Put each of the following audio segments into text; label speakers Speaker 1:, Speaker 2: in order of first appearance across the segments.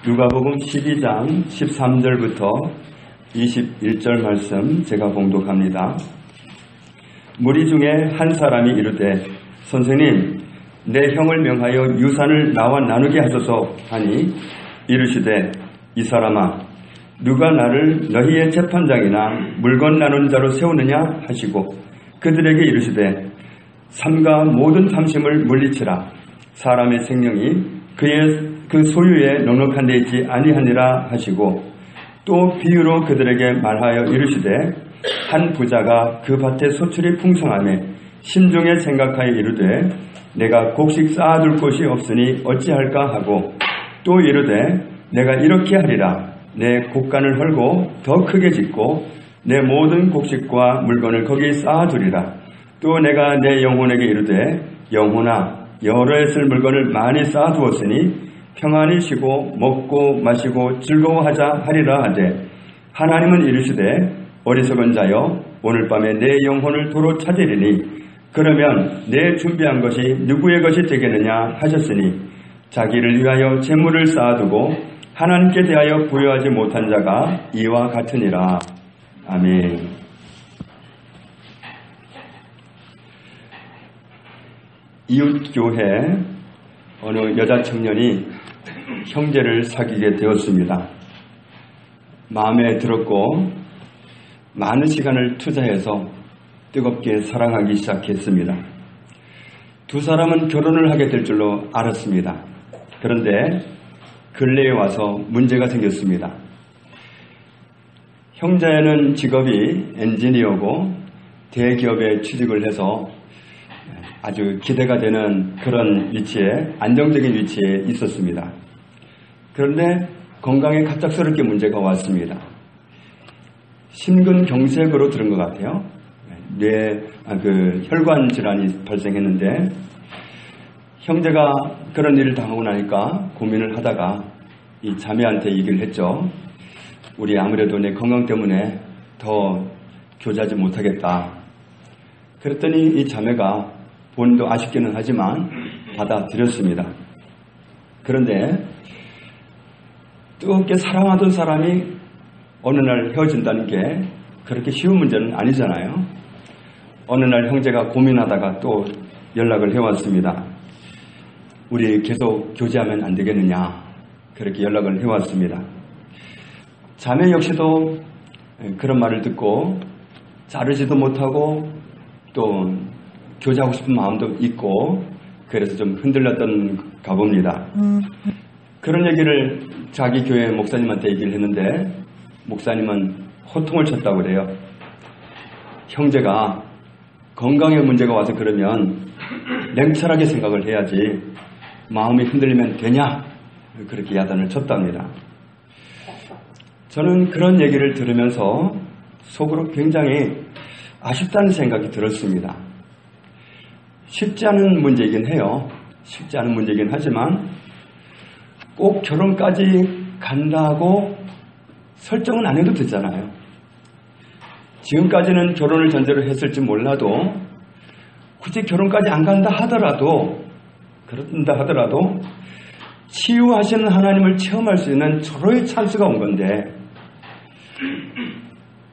Speaker 1: 누가복음 12장 13절부터 21절 말씀 제가 봉독합니다. 무리 중에 한 사람이 이르되 선생님, 내 형을 명하여 유산을 나와 나누게 하소서 하니 이르시되 이 사람아, 누가 나를 너희의 재판장이나 물건 나눈 자로 세우느냐 하시고 그들에게 이르시되 삼가 모든 탐심을 물리치라. 사람의 생명이 그 소유에 넉넉한 데 있지 아니하니라 하시고 또 비유로 그들에게 말하여 이르시되 한 부자가 그 밭에 소출이 풍성하매 심중에 생각하여 이르되 내가 곡식 쌓아둘 곳이 없으니 어찌할까 하고 또 이르되 내가 이렇게 하리라. 내 곡간을 헐고 더 크게 짓고 내 모든 곡식과 물건을 거기 쌓아두리라. 또 내가 내 영혼에게 이르되 영혼아, 여러 해 쓸 물건을 많이 쌓아두었으니 평안히 쉬고 먹고 마시고 즐거워하자 하리라 하되 하나님은 이르시되 어리석은 자여, 오늘 밤에 내 영혼을 도로 찾으리니 그러면 내 준비한 것이 누구의 것이 되겠느냐 하셨으니 자기를 위하여 재물을 쌓아두고 하나님께 대하여 부여하지 못한 자가 이와 같으니라. 아멘. 이웃교회 어느 여자 청년이 형제를 사귀게 되었습니다. 마음에 들었고 많은 시간을 투자해서 뜨겁게 사랑하기 시작했습니다. 두 사람은 결혼을 하게 될 줄로 알았습니다. 그런데 근래에 와서 문제가 생겼습니다. 형제는 직업이 엔지니어고 대기업에 취직을 해서 아주 기대가 되는 그런 위치에, 안정적인 위치에 있었습니다. 그런데 건강에 갑작스럽게 문제가 왔습니다. 심근경색으로 들은 것 같아요. 혈관 질환이 발생했는데 형제가 그런 일을 당하고 나니까 고민을 하다가 이 자매한테 얘기를 했죠. 우리 아무래도 내 건강 때문에 더 교제하지 못하겠다. 그랬더니 이 자매가 본인도 아쉽기는 하지만 받아들였습니다. 그런데 뜨겁게 사랑하던 사람이 어느 날 헤어진다는 게 그렇게 쉬운 문제는 아니잖아요. 어느 날 형제가 고민하다가 또 연락을 해왔습니다. 우리 계속 교제하면 안 되겠느냐, 그렇게 연락을 해왔습니다. 자매 역시도 그런 말을 듣고 자르지도 못하고 또 교제하고 싶은 마음도 있고 그래서 좀 흔들렸던가 봅니다. 그런 얘기를 자기 교회 목사님한테 얘기를 했는데 목사님은 호통을 쳤다고 그래요. 형제가 건강에 문제가 와서 그러면 냉철하게 생각을 해야지 마음이 흔들리면 되냐, 그렇게 야단을 쳤답니다. 저는 그런 얘기를 들으면서 속으로 굉장히 아쉽다는 생각이 들었습니다. 쉽지 않은 문제이긴 해요. 쉽지 않은 문제이긴 하지만 꼭 결혼까지 간다고 설정은 안 해도 되잖아요. 지금까지는 결혼을 전제로 했을지 몰라도 굳이 결혼까지 안 간다 하더라도, 그런다 하더라도 치유하시는 하나님을 체험할 수 있는 절호의 찬스가 온 건데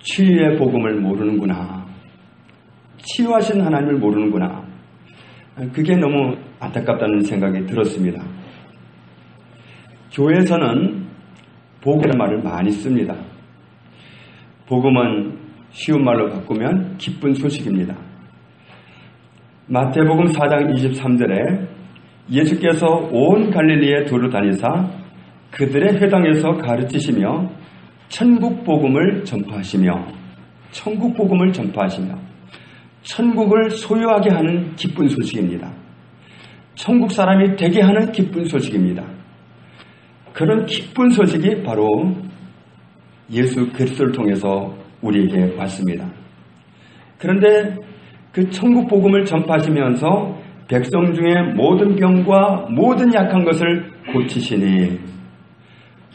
Speaker 1: 치유의 복음을 모르는구나, 치유하시는 하나님을 모르는구나, 그게 너무 안타깝다는 생각이 들었습니다. 교회에서는 복음이라는 말을 많이 씁니다. 복음은 쉬운 말로 바꾸면 기쁜 소식입니다. 마태복음 4장 23절에 예수께서 온 갈릴리에 두루 다니사 그들의 회당에서 가르치시며 천국 복음을 전파하시며 천국을 소유하게 하는 기쁜 소식입니다. 천국 사람이 되게 하는 기쁜 소식입니다. 그런 기쁜 소식이 바로 예수 그리스도를 통해서 우리에게 왔습니다. 그런데 그 천국 복음을 전파하시면서 백성 중에 모든 병과 모든 약한 것을 고치시니,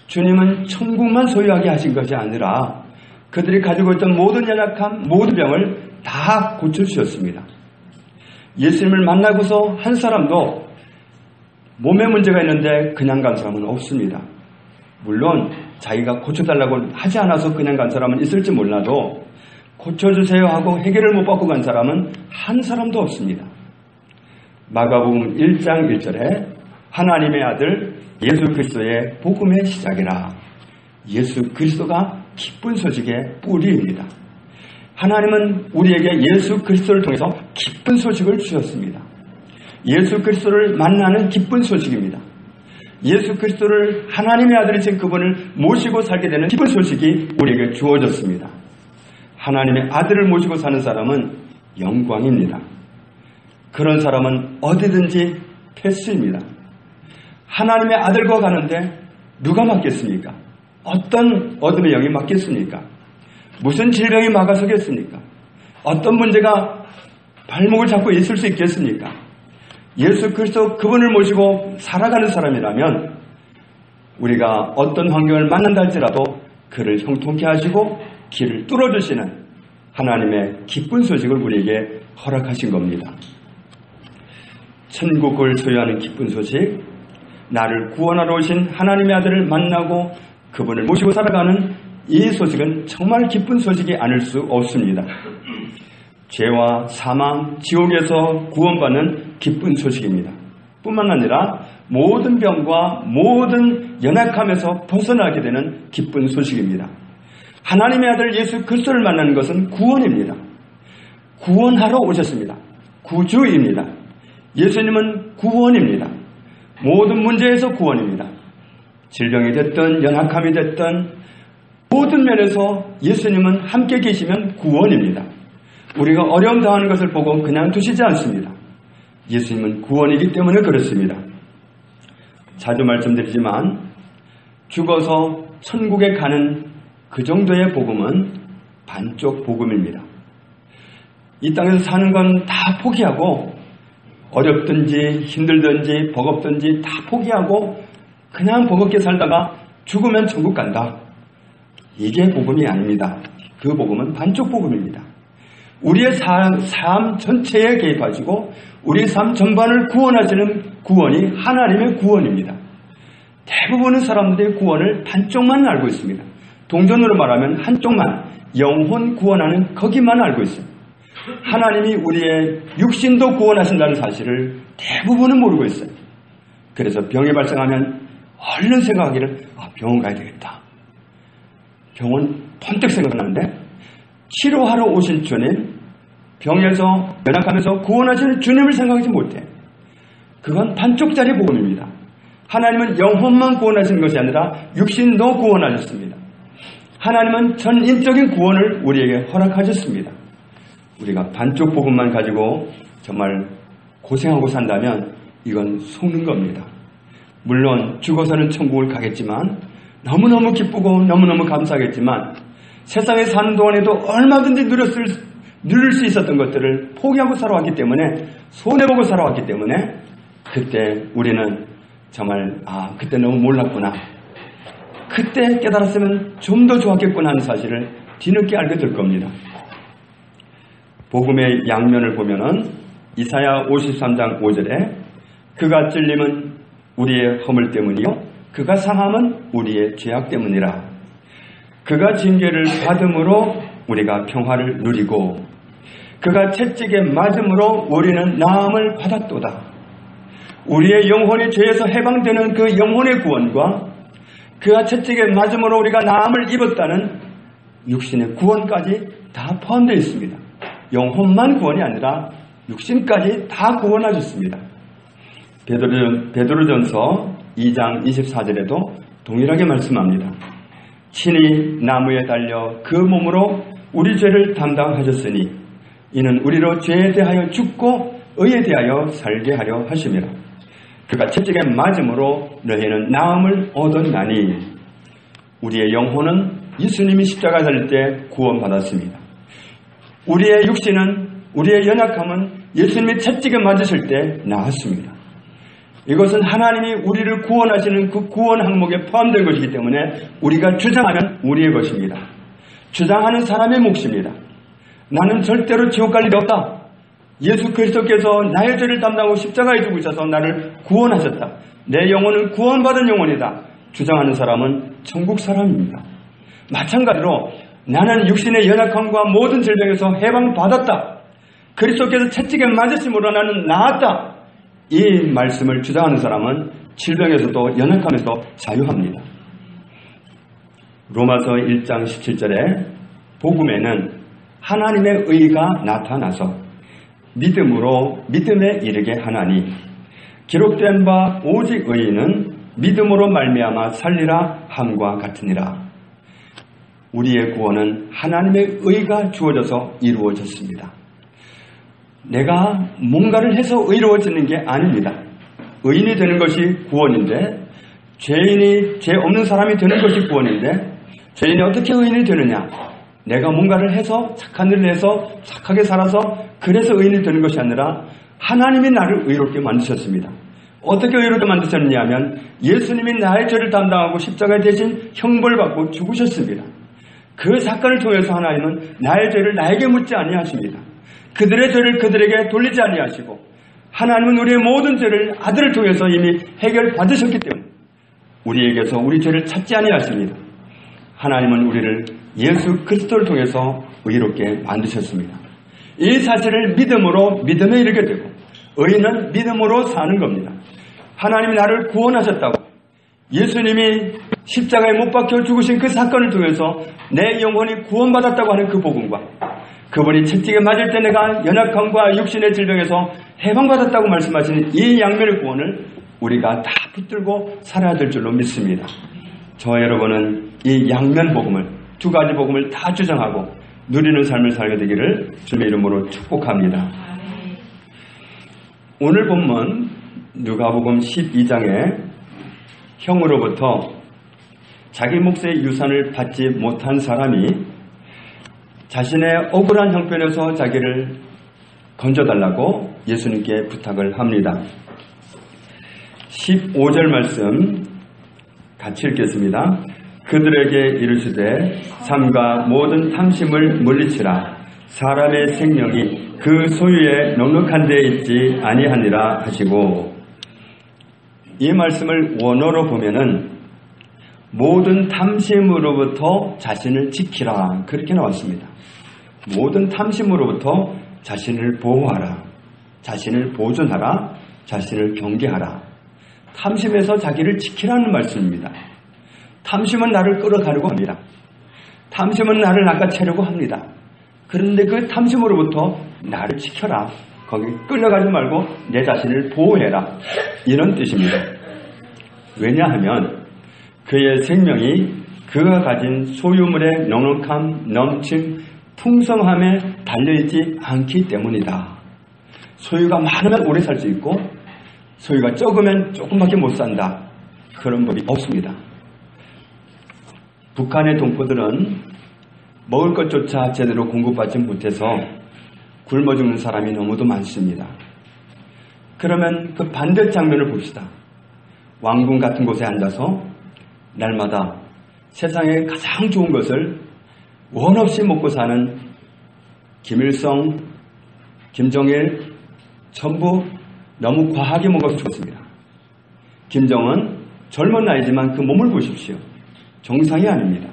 Speaker 1: 주님은 천국만 소유하게 하신 것이 아니라 그들이 가지고 있던 모든 연약함, 모든 병을 다 고쳐주셨습니다. 예수님을 만나고서 한 사람도 몸에 문제가 있는데 그냥 간 사람은 없습니다. 물론 자기가 고쳐달라고 하지 않아서 그냥 간 사람은 있을지 몰라도 고쳐주세요 하고 해결을 못 받고 간 사람은 한 사람도 없습니다. 마가복음 1장 1절에 하나님의 아들 예수 그리스도의 복음의 시작이라. 예수 그리스도가 기쁜 소식의 뿌리입니다. 하나님은 우리에게 예수 그리스도를 통해서 기쁜 소식을 주셨습니다. 예수 그리스도를 만나는 기쁜 소식입니다. 예수 그리스도를 하나님의 아들이신 그분을 모시고 살게 되는 기쁜 소식이 우리에게 주어졌습니다. 하나님의 아들을 모시고 사는 사람은 영광입니다. 그런 사람은 어디든지 패스입니다. 하나님의 아들과 가는데 누가 맡겠습니까? 어떤 어둠의 영이 맡겠습니까? 무슨 질병이 막아서겠습니까? 어떤 문제가 발목을 잡고 있을 수 있겠습니까? 예수 그리스도 그분을 모시고 살아가는 사람이라면 우리가 어떤 환경을 만난다 할지라도 그를 형통케 하시고 길을 뚫어주시는 하나님의 기쁜 소식을 우리에게 허락하신 겁니다. 천국을 소유하는 기쁜 소식, 나를 구원하러 오신 하나님의 아들을 만나고 그분을 모시고 살아가는 이 소식은 정말 기쁜 소식이 아닐 수 없습니다. 죄와 사망, 지옥에서 구원받는 기쁜 소식입니다. 뿐만 아니라 모든 병과 모든 연약함에서 벗어나게 되는 기쁜 소식입니다. 하나님의 아들 예수 그리스도를 만나는 것은 구원입니다. 구원하러 오셨습니다. 구주입니다. 예수님은 구원입니다. 모든 문제에서 구원입니다. 질병이 됐든 연약함이 됐든 모든 면에서 예수님은 함께 계시면 구원입니다. 우리가 어려움 당하는 것을 보고 그냥 두시지 않습니다. 예수님은 구원이기 때문에 그렇습니다. 자주 말씀드리지만 죽어서 천국에 가는 그 정도의 복음은 반쪽 복음입니다. 이 땅에서 사는 건 다 포기하고 어렵든지 힘들든지 버겁든지 다 포기하고 그냥 버겁게 살다가 죽으면 천국 간다. 이게 복음이 아닙니다. 그 복음은 반쪽 복음입니다. 우리의 삶 전체에 개입하시고 우리의 삶 전반을 구원하시는 구원이 하나님의 구원입니다. 대부분의 사람들의 구원을 반쪽만 알고 있습니다. 동전으로 말하면 한쪽만, 영혼 구원하는 거기만 알고 있어요. 하나님이 우리의 육신도 구원하신다는 사실을 대부분은 모르고 있어요. 그래서 병이 발생하면 얼른 생각하기를 병원 가야 되겠다. 병원 번뜩 생각나는데 치료하러 오신 주님, 병에서 연약하면서 구원하시는 주님을 생각하지 못해. 그건 반쪽짜리 복음입니다. 하나님은 영혼만 구원하시는 것이 아니라 육신도 구원하셨습니다. 하나님은 전인적인 구원을 우리에게 허락하셨습니다. 우리가 반쪽 복음만 가지고 정말 고생하고 산다면 이건 속는 겁니다. 물론 죽어서는 천국을 가겠지만 너무너무 기쁘고 너무너무 감사하겠지만 세상에 사는 동안에도 얼마든지 누릴 수 있었던 것들을 포기하고 살아왔기 때문에 손해보고 살아왔기 때문에 그때 우리는 정말 그때 너무 몰랐구나. 그때 깨달았으면 좀 더 좋았겠구나 하는 사실을 뒤늦게 알게 될 겁니다. 복음의 양면을 보면은 이사야 53장 5절에 그가 찔림은 우리의 허물 때문이요 그가 상함은 우리의 죄악 때문이라. 그가 징계를 받음으로 우리가 평화를 누리고 그가 채찍에 맞음으로 우리는 나음을 받았도다. 우리의 영혼이 죄에서 해방되는 그 영혼의 구원과 그가 채찍에 맞음으로 우리가 나음을 입었다는 육신의 구원까지 다 포함되어 있습니다. 영혼만 구원이 아니라 육신까지 다 구원하셨습니다. 베드로전서 2장 24절에도 동일하게 말씀합니다. 친히 나무에 달려 그 몸으로 우리 죄를 담당하셨으니 이는 우리로 죄에 대하여 죽고 의에 대하여 살게 하려 하심이라. 그가 채찍에 맞음으로 너희는 나음을 얻었나니. 우리의 영혼은 예수님이 십자가 달 때 구원받았습니다. 우리의 육신은, 우리의 연약함은 예수님이 채찍에 맞으실 때 나았습니다. 이것은 하나님이 우리를 구원하시는 그 구원 항목에 포함된 것이기 때문에 우리가 주장하면 우리의 것입니다. 주장하는 사람의 몫입니다. 나는 절대로 지옥 갈 일이 없다. 예수 그리스도께서 나의 죄를 담당하고 십자가에 죽으셔서 나를 구원하셨다. 내 영혼은 구원받은 영혼이다. 주장하는 사람은 천국 사람입니다. 마찬가지로 나는 육신의 연약함과 모든 질병에서 해방받았다. 그리스도께서 채찍에 맞으심으로 나는 나았다. 이 말씀을 주장하는 사람은 질병에서도 연약함에서 자유합니다. 로마서 1장 17절에 복음에는 하나님의 의가 나타나서 믿음에 이르게 하나니 기록된 바 오직 의인은 믿음으로 말미암아 살리라 함과 같으니라. 우리의 구원은 하나님의 의가 주어져서 이루어졌습니다. 내가 뭔가를 해서 의로워지는 게 아닙니다. 의인이 되는 것이 구원인데, 죄 없는 사람이 되는 것이 구원인데, 죄인이 어떻게 의인이 되느냐? 내가 뭔가를 해서 착한 일을 해서 착하게 살아서 그래서 의인이 되는 것이 아니라 하나님이 나를 의롭게 만드셨습니다. 어떻게 의롭게 만드셨느냐 하면 예수님이 나의 죄를 담당하고 십자가에 대신 형벌을 받고 죽으셨습니다. 그 사건을 통해서 하나님은 나의 죄를 나에게 묻지 아니하십니다. 그들의 죄를 그들에게 돌리지 아니하시고 하나님은 우리의 모든 죄를 아들을 통해서 이미 해결받으셨기 때문에 우리에게서 우리 죄를 찾지 아니하십니다. 하나님은 우리를 예수 그리스도를 통해서 의롭게 만드셨습니다. 이 사실을 믿음으로 믿음에 이르게 되고 의인은 믿음으로 사는 겁니다. 하나님이 나를 구원하셨다고 예수님이 십자가에 못 박혀 죽으신 그 사건을 통해서 내 영혼이 구원받았다고 하는 그 복음과 그분이 채찍에 맞을 때 내가 연약함과 육신의 질병에서 해방받았다고 말씀하시는 이 양면의 구원을 우리가 다 붙들고 살아야 될 줄로 믿습니다. 저와 여러분은 이 양면 복음을, 두 가지 복음을 다 주장하고 누리는 삶을 살게 되기를 주님의 이름으로 축복합니다. 오늘 본문 누가복음 12장에 형으로부터 자기 몫의 유산을 받지 못한 사람이 자신의 억울한 형편에서 자기를 건져달라고 예수님께 부탁을 합니다. 15절 말씀 같이 읽겠습니다. 그들에게 이르시되 삶과 모든 탐심을 물리치라. 사람의 생명이 그 소유에 넉넉한 데 있지 아니하니라 하시고, 이 말씀을 원어로 보면은 모든 탐심으로부터 자신을 지키라 그렇게 나왔습니다. 모든 탐심으로부터 자신을 보호하라, 자신을 보존하라, 자신을 경계하라. 탐심에서 자기를 지키라는 말씀입니다. 탐심은 나를 끌어가려고 합니다. 탐심은 나를 낚아채려고 합니다. 그런데 그 탐심으로부터 나를 지켜라. 거기 끌려가지 말고 내 자신을 보호해라. 이런 뜻입니다. 왜냐하면 그의 생명이 그가 가진 소유물의 넉넉함, 넘침, 풍성함에 달려있지 않기 때문이다. 소유가 많으면 오래 살 수 있고 소유가 적으면 조금밖에 못 산다. 그런 법이 없습니다. 북한의 동포들은 먹을 것조차 제대로 공급받지 못해서 굶어 죽는 사람이 너무도 많습니다. 그러면 그 반대 장면을 봅시다. 왕궁 같은 곳에 앉아서 날마다 세상에 가장 좋은 것을 원 없이 먹고 사는 김일성, 김정일 전부 너무 과하게 먹어서 좋습니다. 김정은 젊은 나이지만 그 몸을 보십시오. 정상이 아닙니다.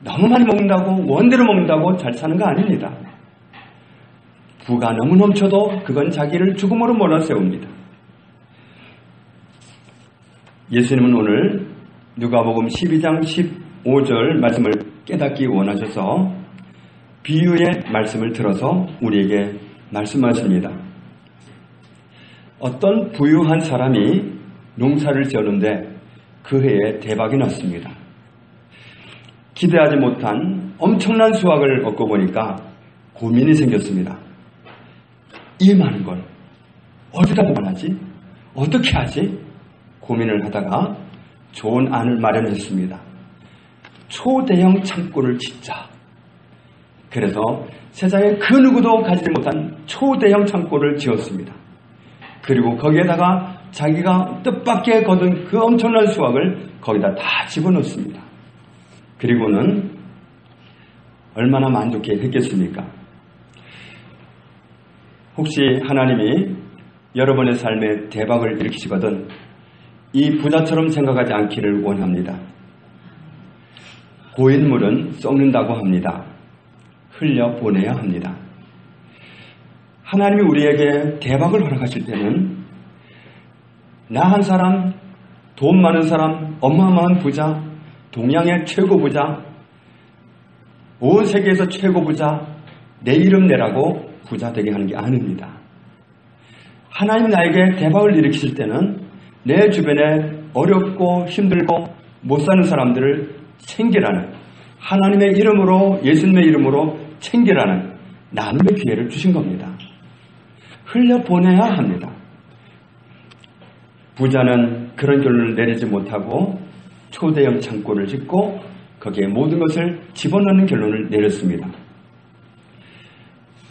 Speaker 1: 너무 많이 먹는다고 원대로 먹는다고 잘 사는 거 아닙니다. 부가 너무 넘쳐도 그건 자기를 죽음으로 몰아세웁니다. 예수님은 오늘 누가복음 12장 15절 말씀을 깨닫기 원하셔서 비유의 말씀을 들어서 우리에게 말씀하십니다. 어떤 부유한 사람이 농사를 지었는데 그 해에 대박이 났습니다. 기대하지 못한 엄청난 수확을 얻고 보니까 고민이 생겼습니다. 이 많은 걸 어디다 보관하지? 어떻게 하지? 고민을 하다가 좋은 안을 마련했습니다. 초대형 창고를 짓자. 그래서 세상에 그 누구도 가지지 못한 초대형 창고를 지었습니다. 그리고 거기에다가 자기가 뜻밖의 거둔 그 엄청난 수확을 거기다 다 집어넣습니다. 그리고는 얼마나 만족해 했겠습니까? 혹시 하나님이 여러분의 삶에 대박을 일으키시거든 이 부자처럼 생각하지 않기를 원합니다. 고인물은 썩는다고 합니다. 흘려보내야 합니다. 하나님이 우리에게 대박을 허락하실 때는 나 한 사람, 돈 많은 사람, 어마어마한 부자, 동양의 최고 부자, 온 세계에서 최고 부자, 내 이름 내라고 부자 되게 하는 게 아닙니다. 하나님 나에게 대박을 일으키실 때는 내 주변에 어렵고 힘들고 못 사는 사람들을 챙기라는, 하나님의 이름으로, 예수님의 이름으로 챙기라는 나눔의 기회를 주신 겁니다. 흘려보내야 합니다. 부자는 그런 결론을 내리지 못하고 초대형 창고를 짓고 거기에 모든 것을 집어넣는 결론을 내렸습니다.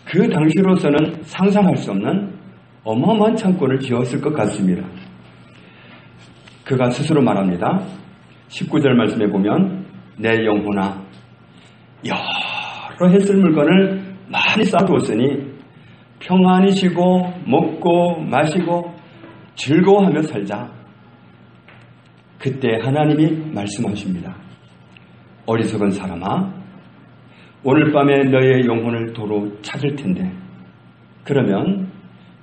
Speaker 1: 그 당시로서는 상상할 수 없는 어마어마한 창고를 지었을 것 같습니다. 그가 스스로 말합니다. 19절 말씀에 보면 내 영혼아 여러 했을 물건을 많이 쌓아두었으니 평안히 쉬고 먹고 마시고 즐거워하며 살자. 그때 하나님이 말씀하십니다. 어리석은 사람아, 오늘 밤에 너의 영혼을 도로 찾을 텐데 그러면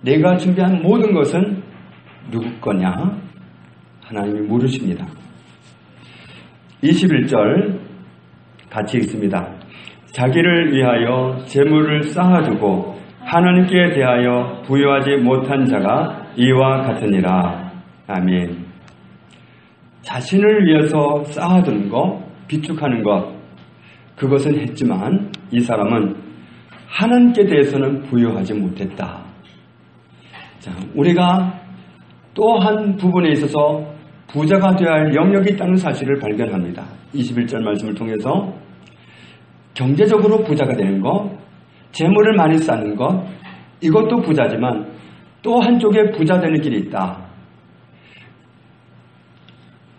Speaker 1: 내가 준비한 모든 것은 누구 거냐? 하나님이 물으십니다. 21절 같이 읽습니다. 자기를 위하여 재물을 쌓아두고 하나님께 대하여 부여하지 못한 자가 이와 같으니라. 아멘. 자신을 위해서 쌓아두는 것, 비축하는 것, 그것은 했지만 이 사람은 하나님께 대해서는 부여하지 못했다. 자, 우리가 또 한 부분에 있어서 부자가 되어야 할 영역이 있다는 사실을 발견합니다. 21절 말씀을 통해서 경제적으로 부자가 되는 것, 재물을 많이 쌓는 것, 이것도 부자지만 또 한쪽에 부자 되는 길이 있다.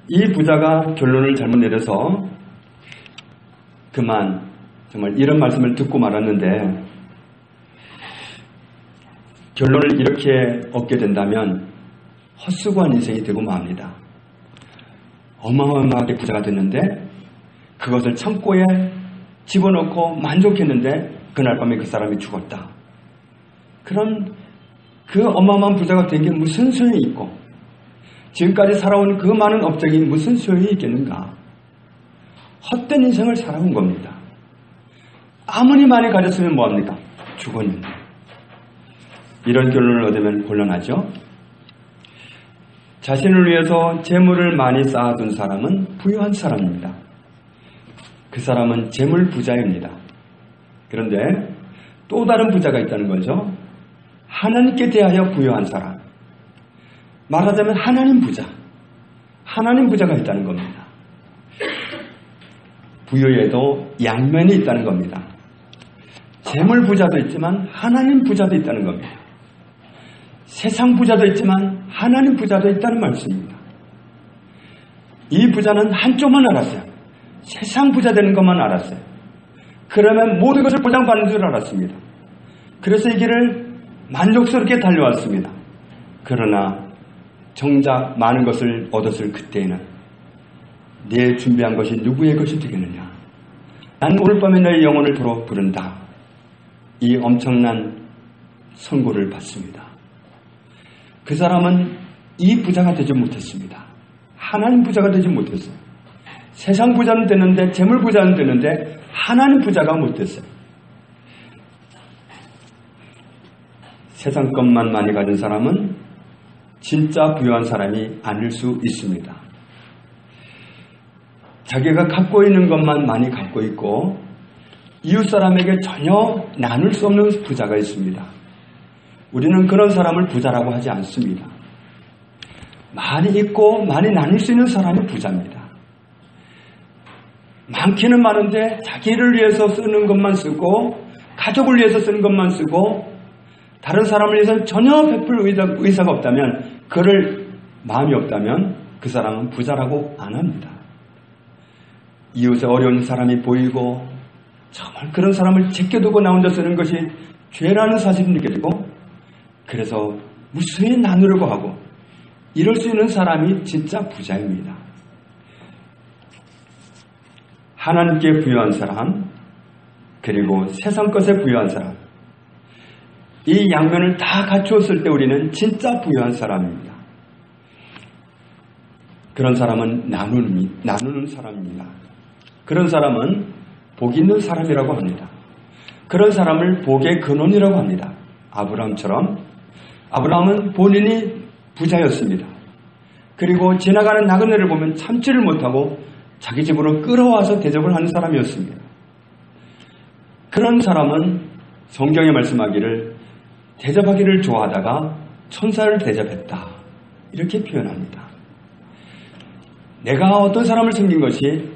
Speaker 1: 이 부자가 결론을 잘못 내려서 그만 정말 이런 말씀을 듣고 말았는데 결론을 이렇게 얻게 된다면 헛수고한 인생이 되고 맙니다. 어마어마하게 부자가 됐는데 그것을 창고에 집어넣고 만족했는데 그날 밤에 그 사람이 죽었다. 그럼 그 어마어마한 부자가 된 게 무슨 소용이 있고 지금까지 살아온 그 많은 업적이 무슨 소용이 있겠는가? 헛된 인생을 살아온 겁니다. 아무리 많이 가졌으면 뭐합니까? 죽었는데. 이런 결론을 얻으면 곤란하죠. 자신을 위해서 재물을 많이 쌓아둔 사람은 부유한 사람입니다. 그 사람은 재물 부자입니다. 그런데 또 다른 부자가 있다는 거죠. 하나님께 대하여 부유한 사람. 말하자면 하나님 부자. 하나님 부자가 있다는 겁니다. 부유에도 양면이 있다는 겁니다. 재물 부자도 있지만 하나님 부자도 있다는 겁니다. 세상 부자도 있지만 하나님 부자도 있다는 말씀입니다. 이 부자는 한쪽만 알았어요. 세상 부자 되는 것만 알았어요. 그러면 모든 것을 보장받는 줄 알았습니다. 그래서 이 길을 만족스럽게 달려왔습니다. 그러나 정작 많은 것을 얻었을 그때에는 내 준비한 것이 누구의 것이 되겠느냐? 난 오늘 밤에 너의 영혼을 도로 부른다. 이 엄청난 선고를 받습니다. 그 사람은 이 부자가 되지 못했습니다. 하나님 부자가 되지 못했어요. 세상 부자는 되는데, 재물 부자는 되는데 하나님 부자가 못됐어요. 세상 것만 많이 가진 사람은 진짜 부유한 사람이 아닐 수 있습니다. 자기가 갖고 있는 것만 많이 갖고 있고 이웃 사람에게 전혀 나눌 수 없는 부자가 있습니다. 우리는 그런 사람을 부자라고 하지 않습니다. 많이 있고 많이 나눌 수 있는 사람이 부자입니다. 많기는 많은데 자기를 위해서 쓰는 것만 쓰고 가족을 위해서 쓰는 것만 쓰고 다른 사람을 위해서는 전혀 베풀 의사가 없다면, 그럴 마음이 없다면 그 사람은 부자라고 안 합니다. 이웃에 어려운 사람이 보이고 정말 그런 사람을 제껴두고 나 혼자 쓰는 것이 죄라는 사실이 느껴지고 그래서 무수히 나누려고 하고 이럴 수 있는 사람이 진짜 부자입니다. 하나님께 부여한 사람, 그리고 세상 것에 부여한 사람, 이 양면을 다 갖추었을 때 우리는 진짜 부여한 사람입니다. 그런 사람은 나누는 사람입니다. 그런 사람은 복 있는 사람이라고 합니다. 그런 사람을 복의 근원이라고 합니다. 아브라함은 본인이 부자였습니다. 그리고 지나가는 나그네를 보면 참지를 못하고 자기 집으로 끌어와서 대접을 하는 사람이었습니다. 그런 사람은 성경에 말씀하기를 대접하기를 좋아하다가 천사를 대접했다, 이렇게 표현합니다. 내가 어떤 사람을 섬긴 것이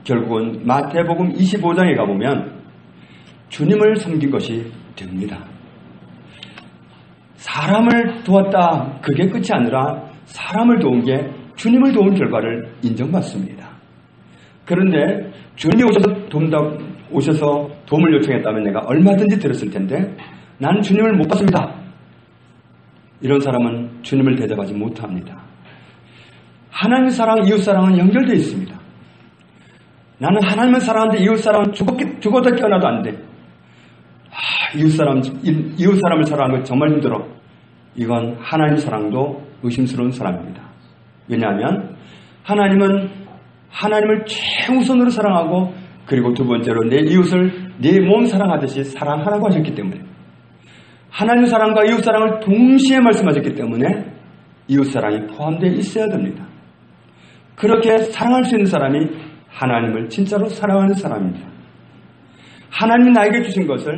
Speaker 1: 결국은 마태복음 25장에 가보면 주님을 섬긴 것이 됩니다. 사람을 도왔다, 그게 끝이 아니라 사람을 도운 게 주님을 도운 결과를 인정받습니다. 그런데 주님이 오셔서 도움을 요청했다면 내가 얼마든지 들었을 텐데 나는 주님을 못 받습니다. 이런 사람은 주님을 대접하지 못합니다. 하나님 사랑, 이웃 사랑은 연결되어 있습니다. 나는 하나님을 사랑하는데 이웃 사랑은 죽어도 깨어나도 안 돼. 이웃 사람을 사랑하는 거 정말 힘들어. 이건 하나님 사랑도 의심스러운 사람입니다. 왜냐하면 하나님을 최우선으로 사랑하고, 그리고 두 번째로 내 이웃을 내 몸 사랑하듯이 사랑하라고 하셨기 때문에, 하나님 사랑과 이웃 사랑을 동시에 말씀하셨기 때문에 이웃 사랑이 포함되어 있어야 됩니다. 그렇게 사랑할 수 있는 사람이 하나님을 진짜로 사랑하는 사람입니다. 하나님이 나에게 주신 것을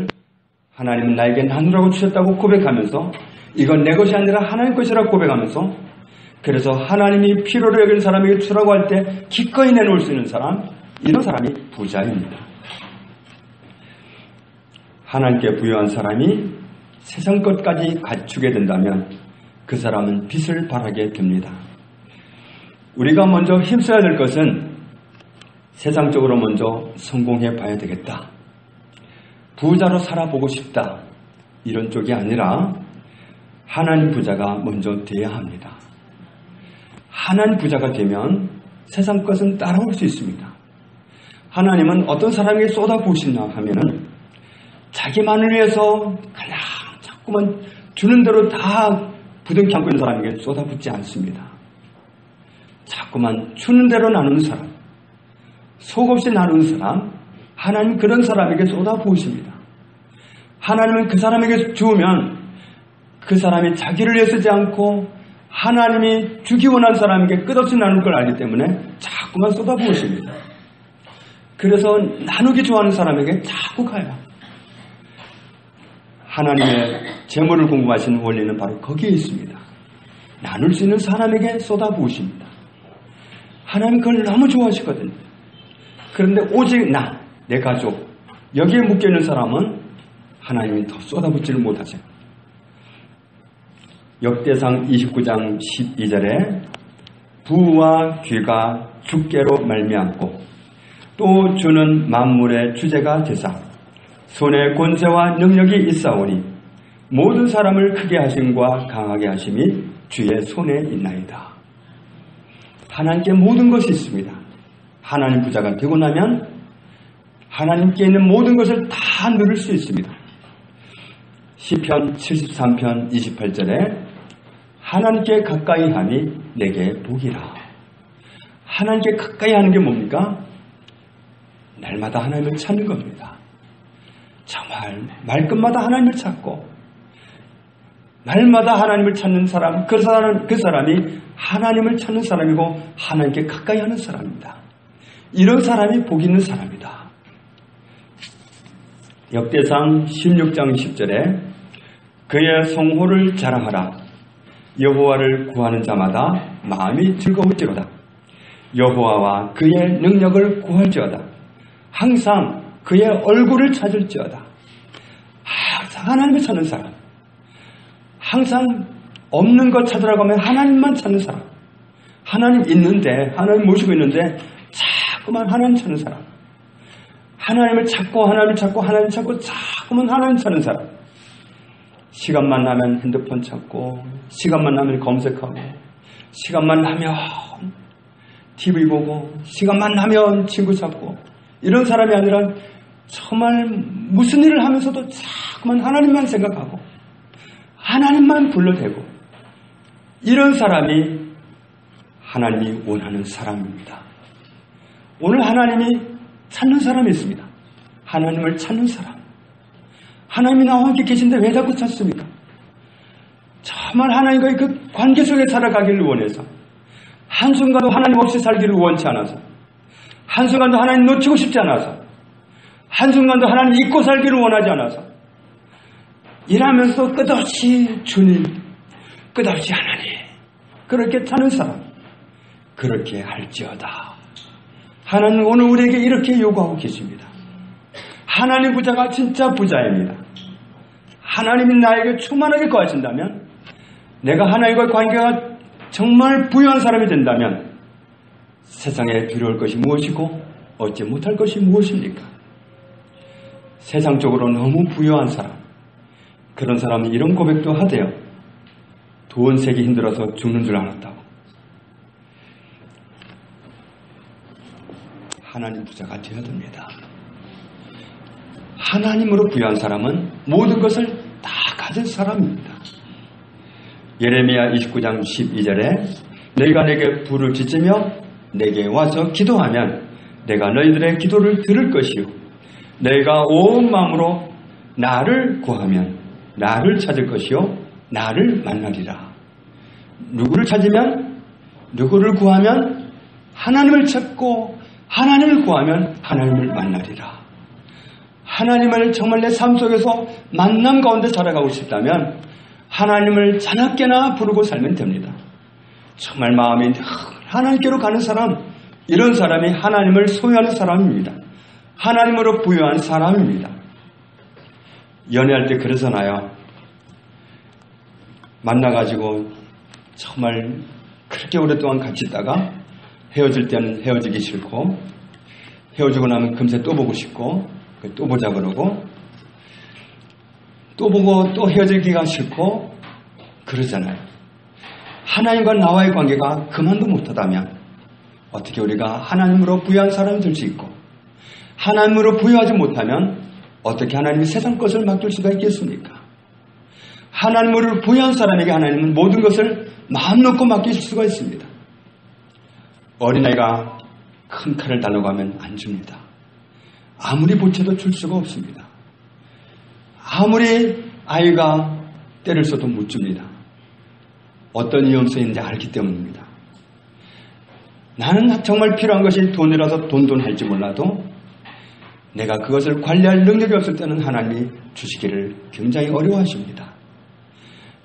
Speaker 1: 하나님은 나에게 나누라고 주셨다고 고백하면서, 이건 내 것이 아니라 하나님 것이라고 고백하면서, 그래서 하나님이 필요로 여기는 사람에게 주라고 할 때 기꺼이 내놓을 수 있는 사람, 이런 사람이 부자입니다. 하나님께 부여한 사람이 세상 것까지 갖추게 된다면 그 사람은 빛을 발하게 됩니다. 우리가 먼저 힘써야 될 것은 세상적으로 먼저 성공해 봐야 되겠다, 부자로 살아보고 싶다, 이런 쪽이 아니라 하나님 부자가 먼저 돼야 합니다. 하나님 부자가 되면 세상 것은 따라올 수 있습니다. 하나님은 어떤 사람에게 쏟아부으시나 하면은 자기만을 위해서 그냥 자꾸만 주는 대로 다 부둥켜 안고 있는 사람에게 쏟아붓지 않습니다. 자꾸만 주는 대로 나누는 사람, 속없이 나누는 사람, 하나님 그런 사람에게 쏟아부으십니다. 하나님은 그 사람에게 주면 그 사람이 자기를 위해 쓰지 않고 하나님이 주기 원한 사람에게 끝없이 나눌 걸 알기 때문에 자꾸만 쏟아부으십니다. 그래서 나누기 좋아하는 사람에게 자꾸 가요. 하나님의 재물을 궁금하시는 원리는 바로 거기에 있습니다. 나눌 수 있는 사람에게 쏟아부으십니다. 하나님 그걸 너무 좋아하시거든요. 그런데 오직 내 가족, 여기에 묶여있는 사람은 하나님이 더 쏟아붓지를 못하세요. 역대상 29장 12절에 부와 귀가 주께로 말미암고 또 주는 만물의 주제가 되사 손에 권세와 능력이 있사오니 모든 사람을 크게 하심과 강하게 하심이 주의 손에 있나이다. 하나님께 모든 것이 있습니다. 하나님 부자가 되고 나면 하나님께 있는 모든 것을 다 누릴 수 있습니다. 시편 73편 28절에 하나님께 가까이 함이 내게 복이라. 하나님께 가까이 하는 게 뭡니까? 날마다 하나님을 찾는 겁니다. 정말 말끝마다 하나님을 찾고 날마다 하나님을 찾는 사람, 그 사람이 하나님을 찾는 사람이고 하나님께 가까이 하는 사람입니다. 이런 사람이 복 있는 사람이다. 역대상 16장 10절에 그의 성호를 자랑하라. 여호와를 구하는 자마다 마음이 즐거울지로다. 여호와와 그의 능력을 구할지어다. 항상 그의 얼굴을 찾을지어다. 항상 하나님을 찾는 사람, 항상 없는 것 찾으라고 하면 하나님만 찾는 사람, 하나님 있는데, 하나님 모시고 있는데 자꾸만 하나님 찾는 사람, 하나님을 찾고 자꾸만 하나님 찾는 사람, 시간만 나면 핸드폰 찾고 시간만 나면 검색하고 시간만 나면 TV 보고 시간만 나면 친구 찾고 이런 사람이 아니라 정말 무슨 일을 하면서도 자꾸만 하나님만 생각하고 하나님만 불러대고 이런 사람이 하나님이 원하는 사람입니다. 오늘 하나님이 찾는 사람이 있습니다. 하나님을 찾는 사람. 하나님이 나와 함께 계신데 왜 자꾸 찾습니까? 정말 하나님과의 그 관계 속에 살아가기를 원해서 한순간도 하나님 없이 살기를 원치 않아서 한순간도 하나님 놓치고 싶지 않아서 한순간도 하나님 잊고 살기를 원하지 않아서 일하면서 끝없이 주님, 끝없이 하나님 그렇게 찾는 사람 그렇게 할지어다. 하나님 오늘 우리에게 이렇게 요구하고 계십니다. 하나님 부자가 진짜 부자입니다. 하나님이 나에게 충만하게 거하신다면 내가 하나님과의 관계가 정말 부유한 사람이 된다면 세상에 두려울 것이 무엇이고 얻지 못할 것이 무엇입니까? 세상적으로 너무 부유한 사람, 그런 사람은 이런 고백도 하대요. 돈 세기 힘들어서 죽는 줄 알았다고. 하나님 부자가 되어야 됩니다. 하나님으로 부유한 사람은 모든 것을 다 가진 사람입니다. 예레미야 29장 12절에 너희가 내게 불을 지치며 내게 와서 기도하면 내가 너희들의 기도를 들을 것이요 너희가 온 마음으로 나를 구하면 나를 찾을 것이요 나를 만나리라. 누구를 찾으면 누구를 구하면 하나님을 찾고 하나님을 구하면 하나님을 만나리라. 하나님을 정말 내 삶 속에서 만남 가운데 살아가고 싶다면 하나님을 자나깨나 부르고 살면 됩니다. 정말 마음이 하나님께로 가는 사람, 이런 사람이 하나님을 소유하는 사람입니다. 하나님으로 부유한 사람입니다. 연애할 때 그러잖아요. 만나가지고 정말 그렇게 오랫동안 같이 있다가 헤어질 때는 헤어지기 싫고 헤어지고 나면 금세 또 보고 싶고 또 보자 그러고 또 보고 또 헤어지기가 싫고 그러잖아요. 하나님과 나와의 관계가 그만도 못하다면 어떻게 우리가 하나님으로 부유한 사람이 될 수 있고 하나님으로 부유하지 못하면 어떻게 하나님이 세상 것을 맡길 수가 있겠습니까? 하나님으로 부유한 사람에게 하나님은 모든 것을 마음 놓고 맡길 수가 있습니다. 어린아이가 큰 칼을 달라고 하면 안 줍니다. 아무리 보채도 줄 수가 없습니다. 아무리 아이가 때를 써도 못 줍니다. 어떤 위험성인지 알기 때문입니다. 나는 정말 필요한 것이 돈이라서 돈돈 할지 몰라도 내가 그것을 관리할 능력이 없을 때는 하나님이 주시기를 굉장히 어려워하십니다.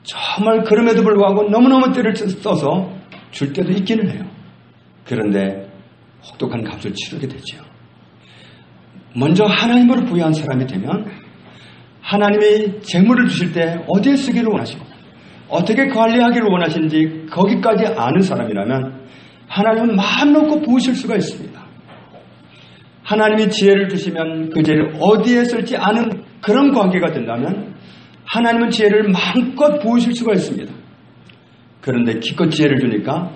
Speaker 1: 정말 그럼에도 불구하고 너무너무 때를 써서 줄 때도 있기는 해요. 그런데 혹독한 값을 치르게 되죠. 먼저 하나님으로 부유한 사람이 되면 하나님이 재물을 주실 때 어디에 쓰기를 원하시고 어떻게 관리하기를 원하시는지 거기까지 아는 사람이라면 하나님은 마음 놓고 부으실 수가 있습니다. 하나님이 지혜를 주시면 그 지혜를 어디에 쓸지 아는 그런 관계가 된다면 하나님은 지혜를 마음껏 부으실 수가 있습니다. 그런데 기껏 지혜를 주니까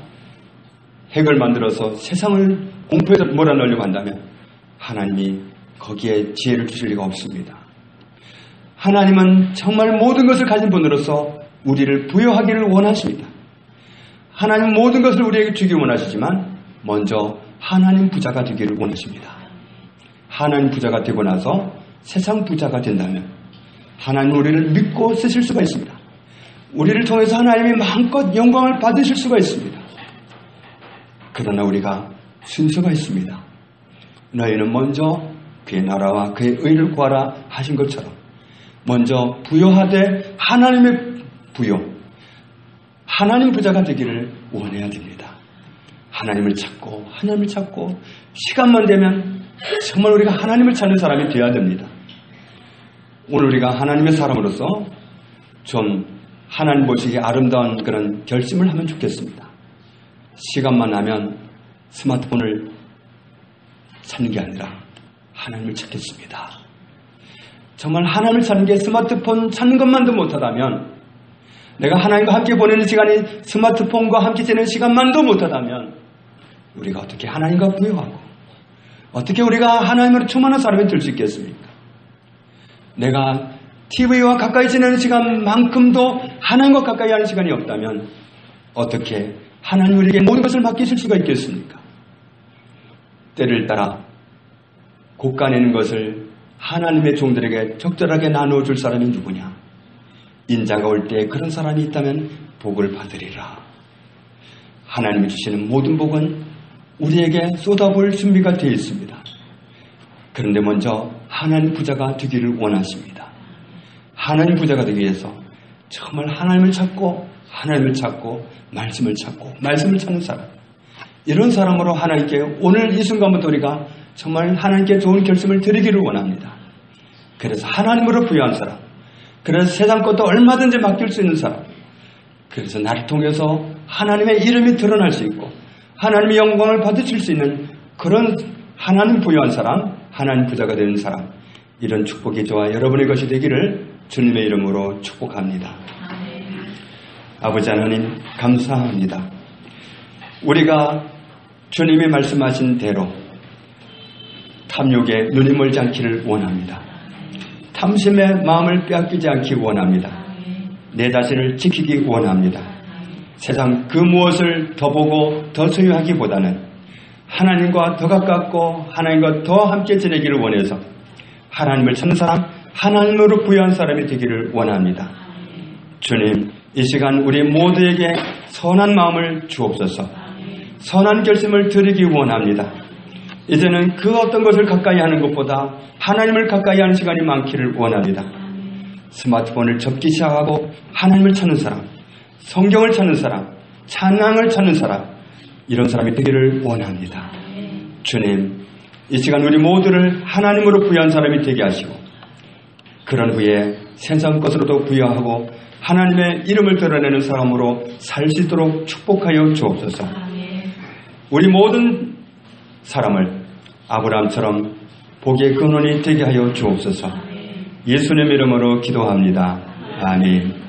Speaker 1: 핵을 만들어서 세상을 공포에서 몰아넣으려고 한다면 하나님이 거기에 지혜를 주실 리가 없습니다. 하나님은 정말 모든 것을 가진 분으로서 우리를 부여하기를 원하십니다. 하나님은 모든 것을 우리에게 주기 원하시지만 먼저 하나님 부자가 되기를 원하십니다. 하나님 부자가 되고 나서 세상 부자가 된다면 하나님 우리를 믿고 쓰실 수가 있습니다. 우리를 통해서 하나님이 마음껏 영광을 받으실 수가 있습니다. 그러나 우리가 순서가 있습니다. 너희는 먼저 그의 나라와 그의 의를 구하라 하신 것처럼 먼저 부여하되 하나님의 부여, 하나님 부자가 되기를 원해야 됩니다. 하나님을 찾고 시간만 되면 정말 우리가 하나님을 찾는 사람이 되어야 됩니다. 오늘 우리가 하나님의 사람으로서 좀 하나님 보시기에 아름다운 그런 결심을 하면 좋겠습니다. 시간만 나면 스마트폰을 찾는 게 아니라 하나님을 찾겠습니다. 정말 하나님을 찾는 게 스마트폰 찾는 것만도 못하다면 내가 하나님과 함께 보내는 시간이 스마트폰과 함께 지내는 시간만도 못하다면 우리가 어떻게 하나님과 부유하고 어떻게 우리가 하나님으로 충만한 사람이 될 수 있겠습니까? 내가 TV와 가까이 지내는 시간만큼도 하나님과 가까이 하는 시간이 없다면 어떻게 하나님 우리에게 모든 것을 맡기실 수가 있겠습니까? 때를 따라 곶가내는 것을 하나님의 종들에게 적절하게 나누어줄 사람이 누구냐? 인자가 올 때 그런 사람이 있다면 복을 받으리라. 하나님이 주시는 모든 복은 우리에게 쏟아볼 준비가 되어 있습니다. 그런데 먼저 하나님 부자가 되기를 원하십니다. 하나님 부자가 되기 위해서 정말 하나님을 찾고 말씀을 찾는 사람, 이런 사람으로 하나님께 오늘 이 순간부터 우리가 정말 하나님께 좋은 결심을 드리기를 원합니다. 그래서 하나님으로 부여한 사람, 그래서 세상 것도 얼마든지 맡길 수 있는 사람, 그래서 나를 통해서 하나님의 이름이 드러날 수 있고 하나님의 영광을 받으실 수 있는 그런 하나님 부여한 사람, 하나님 부자가 되는 사람, 이런 축복이 저와 여러분의 것이 되기를 주님의 이름으로 축복합니다. 아버지 하나님 감사합니다. 우리가 주님이 말씀하신 대로 탐욕에 눈이 멀지 않기를 원합니다. 탐심의 마음을 빼앗기지 않기 원합니다. 내 자신을 지키기 원합니다. 세상 그 무엇을 더 보고 더 소유하기보다는 하나님과 더 가깝고 하나님과 더 함께 지내기를 원해서 하나님을 찾는 사람, 하나님으로 부여한 사람이 되기를 원합니다. 주님, 이 시간 우리 모두에게 선한 마음을 주옵소서. 선한 결심을 드리기 원합니다. 이제는 그 어떤 것을 가까이 하는 것보다 하나님을 가까이 하는 시간이 많기를 원합니다. 스마트폰을 접기 시작하고 하나님을 찾는 사람, 성경을 찾는 사람, 찬양을 찾는 사람, 이런 사람이 되기를 원합니다. 주님, 이 시간 우리 모두를 하나님으로 부여한 사람이 되게 하시고 그런 후에 세상 것으로도 부여하고 하나님의 이름을 드러내는 사람으로 살 수 있도록 축복하여 주옵소서. 우리 모든 사람을 아브라함처럼 복의 근원이 되게 하여 주옵소서. 예수님의 이름으로 기도합니다. 아멘.